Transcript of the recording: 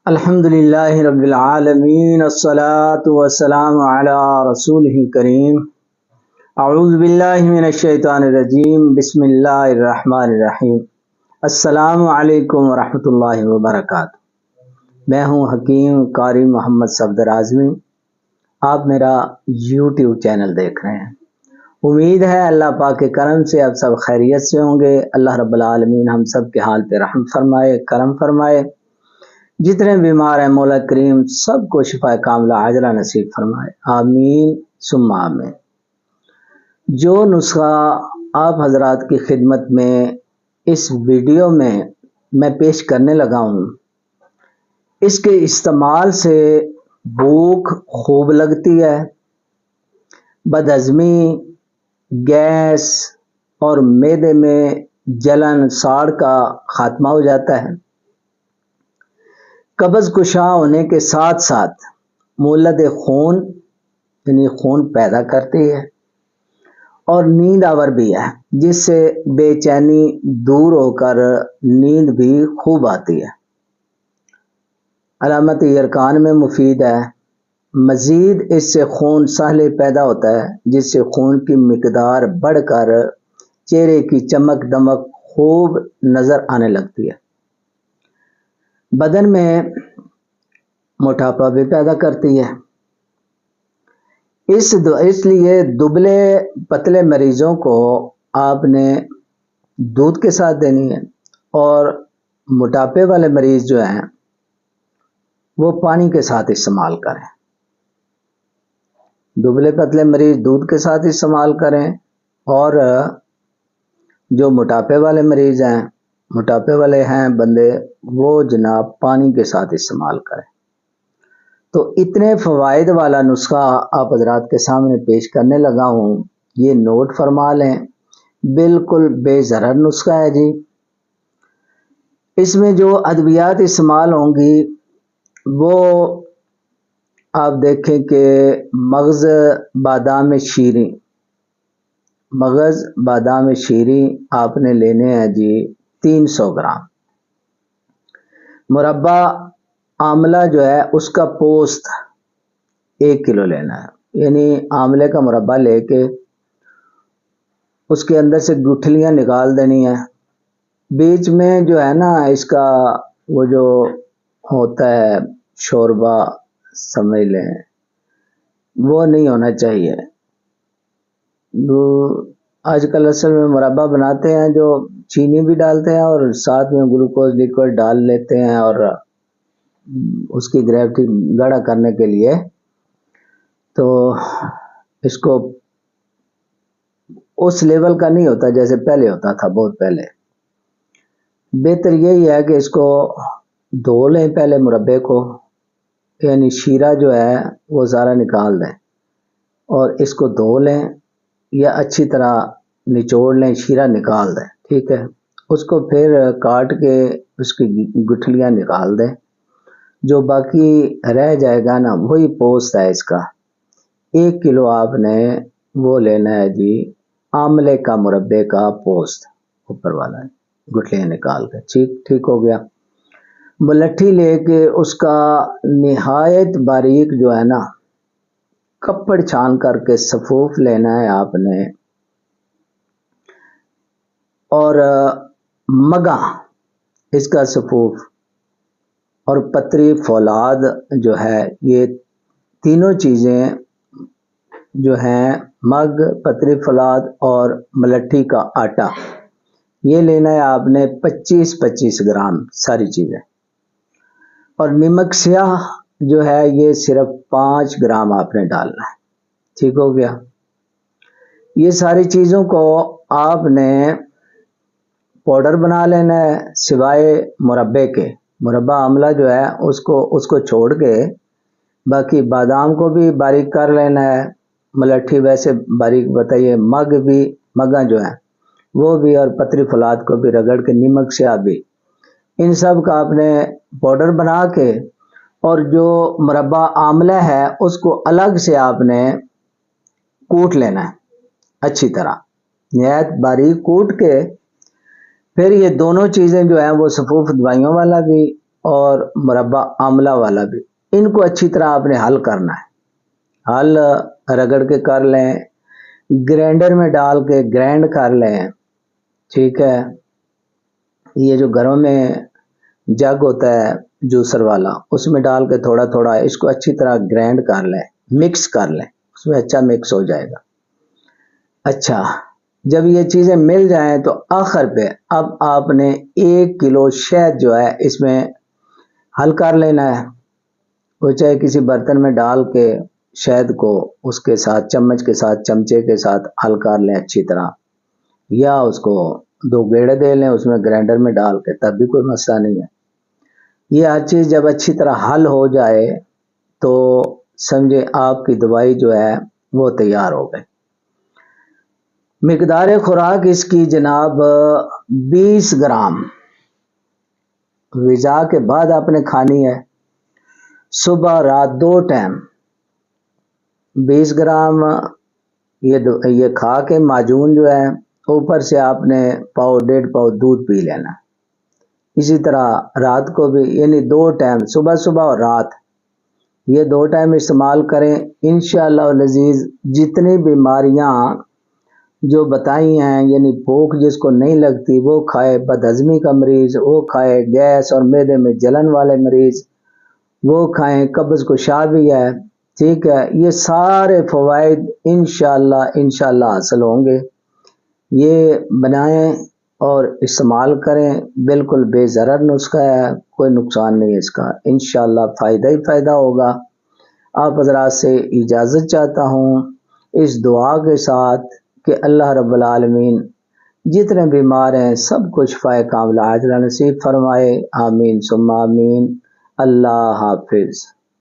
الحمدللہ رب العالمین الصلاة والسلام علی رسولہ الکریم اعوذ باللہ من الشیطان الرجیم بسم اللہ الرحمن الرحیم السلام علیکم ورحمۃ اللہ وبرکاتہ۔ میں ہوں حکیم قاری محمد صفدر اعظمی۔ آپ میرا یوٹیوب چینل دیکھ رہے ہیں۔ امید ہے اللہ پاک کے کرم سے آپ سب خیریت سے ہوں گے۔ اللہ رب العالمین ہم سب کے حال پہ رحم فرمائے، کرم فرمائے۔ جتنے بیمار ہیں مولا کریم سب کو شفا کاملہ عاجلہ نصیب فرمائے، آمین ثم آمین۔ جو نسخہ آپ حضرات کی خدمت میں اس ویڈیو میں پیش کرنے لگا ہوں، اس کے استعمال سے بھوک خوب لگتی ہے، بدہضمی، گیس اور معدے میں جلن ساڑ کا خاتمہ ہو جاتا ہے۔ قبض کشا ہونے کے ساتھ ساتھ مولد خون یعنی خون پیدا کرتی ہے اور نیند آور بھی ہے، جس سے بے چینی دور ہو کر نیند بھی خوب آتی ہے۔ علامت ارکان میں مفید ہے۔ مزید اس سے خون سہلے پیدا ہوتا ہے، جس سے خون کی مقدار بڑھ کر چہرے کی چمک دمک خوب نظر آنے لگتی ہے۔ بدن میں موٹاپا بھی پیدا کرتی ہے۔ اس لیے دبلے پتلے مریضوں کو آپ نے دودھ کے ساتھ دینی ہے، اور موٹاپے والے مریض جو ہیں وہ پانی کے ساتھ استعمال کریں۔ دبلے پتلے مریض دودھ کے ساتھ استعمال کریں، اور جو موٹاپے والے مریض ہیں، موٹاپے والے ہیں بندے، وہ جناب پانی کے ساتھ استعمال کریں۔ تو اتنے فوائد والا نسخہ آپ حضرات کے سامنے پیش کرنے لگا ہوں، یہ نوٹ فرما لیں، بالکل بے ضرر نسخہ ہے جی۔ اس میں جو ادویات استعمال ہوں گی وہ آپ دیکھیں کہ مغز بادام شیریں، مغز بادام شیریں آپ نے لینے ہیں جی 300 گرام۔ مربع آملہ جو ہے اس کا پوست 1 کلو لینا ہے، یعنی آملے کا مربع لے کے اس کے اندر سے گٹھلیاں نکال دینی ہیں۔ بیچ میں جو ہے نا اس کا وہ جو ہوتا ہے شوربہ سمجھ لیں، وہ نہیں ہونا چاہیے۔ آج کل اصل میں مربع بناتے ہیں جو چینی بھی ڈالتے ہیں اور ساتھ میں گلوکوز لیکوئڈ ڈال لیتے ہیں، اور اس کی گریوٹی گاڑھا کرنے کے لیے تو اس کو اس لیول کا نہیں ہوتا جیسے پہلے ہوتا تھا، بہت پہلے۔ بہتر یہی ہے کہ اس کو دھو لیں پہلے مربے کو، یعنی شیرہ جو ہے وہ سارا نکال دیں اور اس کو دھو لیں یا اچھی طرح نچوڑ لیں، شیرہ نکال دیں، ٹھیک ہے۔ اس کو پھر کاٹ کے اس کی گٹھلیاں نکال دیں، جو باقی رہ جائے گا نا وہی پوست ہے اس کا۔ 1 کلو آپ نے وہ لینا ہے جی آملے کا مربے کا پوست، اوپر والا ہے، گٹھلیاں نکال کے، ٹھیک ہو گیا۔ ملٹھی لے کے اس کا نہایت باریک جو ہے نا کپڑ چھان کر کے سفوف لینا ہے آپ نے، اور مگا اس کا سفوف اور پتری فولاد جو ہے، یہ تینوں چیزیں جو ہیں مگ، پتری فولاد اور ملٹھی کا آٹا، یہ لینا ہے آپ نے 25 گرام ساری چیزیں، اور نمک سیاہ جو ہے یہ صرف 5 گرام آپ نے ڈالنا ہے، ٹھیک ہو گیا۔ یہ ساری چیزوں کو آپ نے پاؤڈر بنا لینا ہے، سوائے مربے کے۔ مربع آملہ جو ہے اس کو چھوڑ کے باقی بادام کو بھی باریک کر لینا ہے، ملٹھی ویسے باریک بتائیے، مگا جو ہے وہ بھی، اور پتری فولاد کو بھی رگڑ کے، نمک سیاہ بھی، ان سب کا آپ نے پاؤڈر بنا کے، اور جو مربع آملہ ہے اس کو الگ سے آپ نے کوٹ لینا ہے اچھی طرح، نہایت باریک کوٹ کے، پھر یہ دونوں چیزیں جو ہیں وہ سفوف دوائیوں والا بھی اور مربع آملہ والا بھی، ان کو اچھی طرح آپ نے حل کرنا ہے۔ حل رگڑ کے کر لیں، گرینڈر میں ڈال کے گرینڈ کر لیں، ٹھیک ہے۔ یہ جو گھروں میں جگ ہوتا ہے جوسر والا، اس میں ڈال کے تھوڑا تھوڑا اس کو اچھی طرح گرینڈ کر لیں، مکس کر لیں، اس میں اچھا مکس ہو جائے گا۔ اچھا، جب یہ چیزیں مل جائیں تو آخر پہ اب آپ نے 1 کلو شہد جو ہے اس میں حل کر لینا ہے۔ وہ چاہے کسی برتن میں ڈال کے شہد کو اس کے ساتھ چمچ کے ساتھ چمچے کے ساتھ حل کر لیں اچھی طرح، یا اس کو 2 گیڑے دے لیں اس میں گرینڈر میں ڈال کے، تب بھی کوئی مسئلہ نہیں ہے۔ یہ ہر چیز جب اچھی طرح حل ہو جائے تو سمجھے آپ کی دوائی جو ہے وہ تیار ہو گئی۔ مقدار خوراک اس کی جناب 20 گرام غذا کے بعد آپ نے کھانی ہے، صبح رات 2 ٹائم 20 گرام یہ کھا کے معجون جو ہے اوپر سے آپ نے 1.5 پاؤ دودھ پی لینا۔ اسی طرح رات کو بھی، یعنی 2 ٹائم صبح صبح اور رات، یہ 2 ٹائم استعمال کریں انشاءاللہ العزیز۔ جتنی بیماریاں جو بتائی ہیں، یعنی بھوک جس کو نہیں لگتی وہ کھائے، بدہضمی کا مریض وہ کھائے، گیس اور معدے میں جلن والے مریض وہ کھائیں، قبض کشا بھی ہے، ٹھیک ہے۔ یہ سارے فوائد انشاءاللہ حاصل ہوں گے۔ یہ بنائیں اور استعمال کریں، بالکل بے ضرر نسخہ ہے، کوئی نقصان نہیں ہے اس کا، انشاءاللہ فائدہ ہی فائدہ ہوگا۔ آپ حضرات سے اجازت چاہتا ہوں اس دعا کے ساتھ کہ اللہ رب العالمین جتنے بیمار ہیں سب کو شفائے کاملہ عاجلہ نصیب فرمائے، آمین ثم آمین۔ اللہ حافظ۔